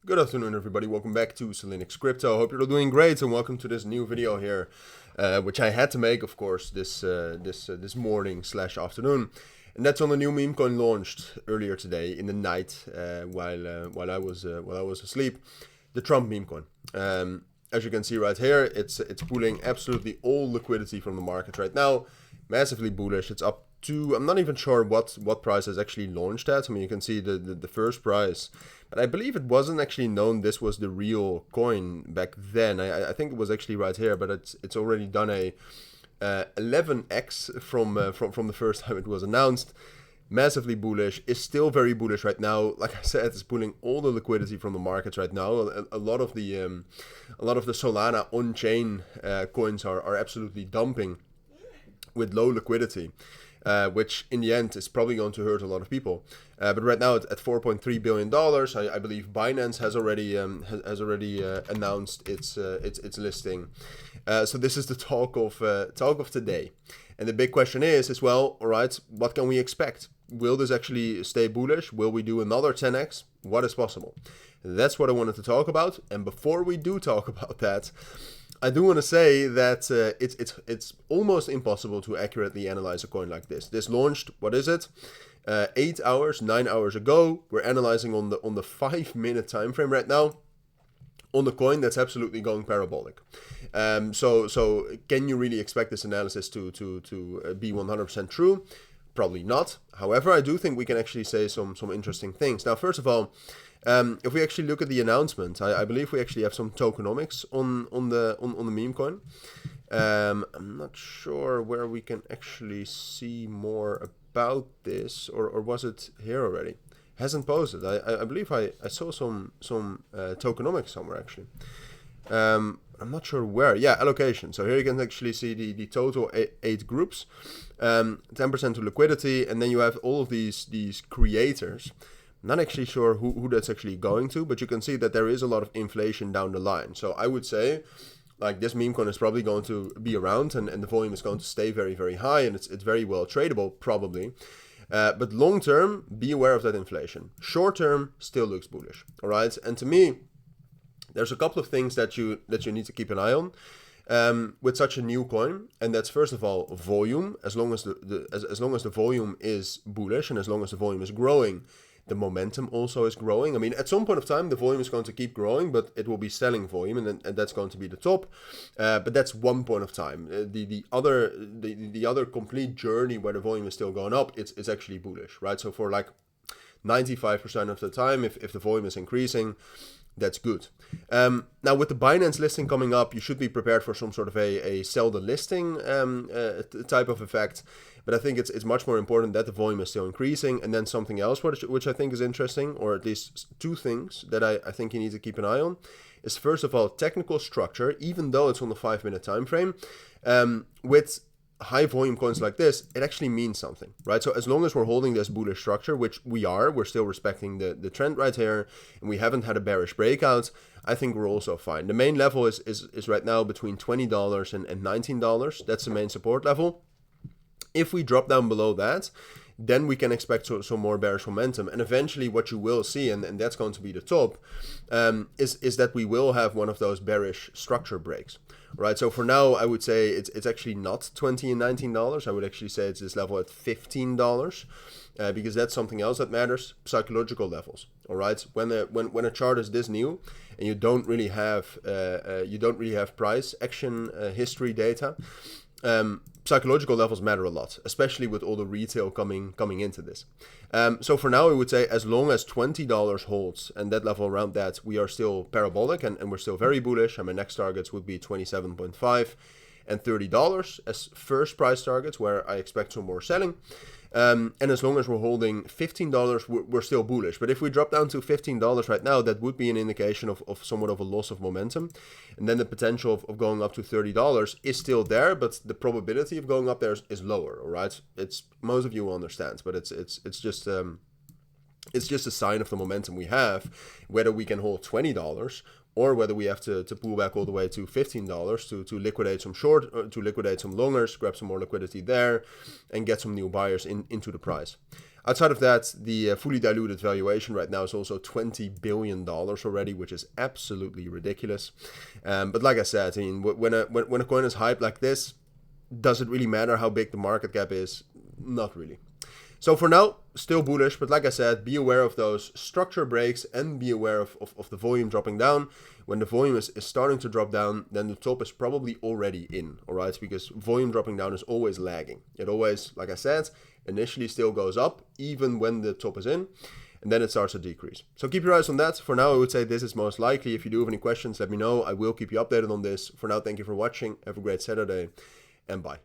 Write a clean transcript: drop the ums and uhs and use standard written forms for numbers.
Good afternoon, everybody. Welcome back to Cilinix Crypto. Hope you're all doing great, and welcome to this new video here, which I had to make, of course, this morning slash afternoon, and that's on the new meme coin launched earlier today in the night while I was asleep, the Trump meme coin. As you can see right here, it's pulling absolutely all liquidity from the market right now, massively bullish. It's up to, I'm not even sure what price has actually launched at. I mean, you can see the first price, but I believe it wasn't actually known this was the real coin back then. I think it was actually right here, but it's already done a 11x from the first time it was announced. Massively bullish, is still very bullish right now. Like I said, it's pulling all the liquidity from the markets right now. A lot of the Solana on-chain coins are absolutely dumping with low liquidity, which in the end is probably going to hurt a lot of people. But right now at $4.3 billion, I believe Binance has already announced its listing. So this is the talk of today. And the big question is well, all right, what can we expect? Will this actually stay bullish? Will we do another 10x? What is possible? That's what I wanted to talk about. And before we do talk about that, I do want to say that it's almost impossible to accurately analyze a coin like this. This launched, what is it? 9 hours ago. We're analyzing on the 5-minute time frame right now on the coin that's absolutely going parabolic. So can you really expect this analysis to be 100% true? Probably not. However, I do think we can actually say some interesting things. Now, first of all, if we actually look at the announcement, I believe we actually have some tokenomics on the meme coin. I'm not sure where we can actually see more about this, or was it here already? Hasn't posted. I believe I saw some tokenomics somewhere actually. I'm not sure where. Yeah, allocation. So here you can actually see the total eight groups, 10% to liquidity, and then you have all of these creators. I'm not actually sure who that's actually going to, but you can see that there is a lot of inflation down the line. So I would say, like, this meme coin is probably going to be around, and the volume is going to stay very, very high, and it's very well tradable, probably. But long term, be aware of that inflation. Short term, still looks bullish. All right, and to me, there's a couple of things that you need to keep an eye on with such a new coin, and that's first of all volume. As long as the volume is bullish, and as long as the volume is growing, the momentum also is growing. I mean, at some point of time, the volume is going to keep growing, but it will be selling volume, and that's going to be the top. But that's one point of time. The other complete journey where the volume is still going up, it's actually bullish, right? So for like 95% of the time, if the volume is increasing, that's good. Now, with the Binance listing coming up, you should be prepared for some sort of a sell the listing type of effect. But I think it's much more important that the volume is still increasing. And then something else which I think is interesting, or at least two things that I think you need to keep an eye on, is first of all technical structure. Even though it's on the 5-minute time frame, with high volume coins like this, it actually means something, right? So as long as we're holding this bullish structure, which we're still respecting the trend right here, and we haven't had a bearish breakout, I think we're also fine. The main level is right now between $20 and $19. That's the main support level. If we drop down below that, then we can expect some more bearish momentum. And eventually what you will see, and that's going to be the top, is that we will have one of those bearish structure breaks. Right, so for now, I would say it's actually not $20 and $19. I would actually say it's this level at $15, because that's something else that matters: psychological levels. All right, when a chart is this new and you don't really have price action history data, psychological levels matter a lot, especially with all the retail coming into this. So for now, I would say as long as $20 holds and that level around that, we are still parabolic and we're still very bullish. And my next targets would be 27.5 and $30 as first price targets, where I expect some more selling. And as long as we're holding $15, we're still bullish. But if we drop down to $15 right now, that would be an indication of somewhat of a loss of momentum. And then the potential of going up to $30 is still there, but the probability of going up there is lower. All right, it's, most of you will understand, but it's just a sign of the momentum we have, whether we can hold $20 or whether we have to pull back all the way to $15 to liquidate some short, to liquidate some longers, grab some more liquidity there, and get some new buyers into the price. Outside of that, the fully diluted valuation right now is also $20 billion already, which is absolutely ridiculous. But like I said, I mean, when a coin is hyped like this, does it really matter how big the market cap is? Not really. So for now, still bullish, but like I said, be aware of those structure breaks and be aware of the volume dropping down. When the volume is starting to drop down, then the top is probably already in, all right? Because volume dropping down is always lagging. It always, like I said, initially still goes up, even when the top is in, and then it starts to decrease. So keep your eyes on that. For now, I would say this is most likely. If you do have any questions, let me know. I will keep you updated on this. For now, thank you for watching. Have a great Saturday, and bye.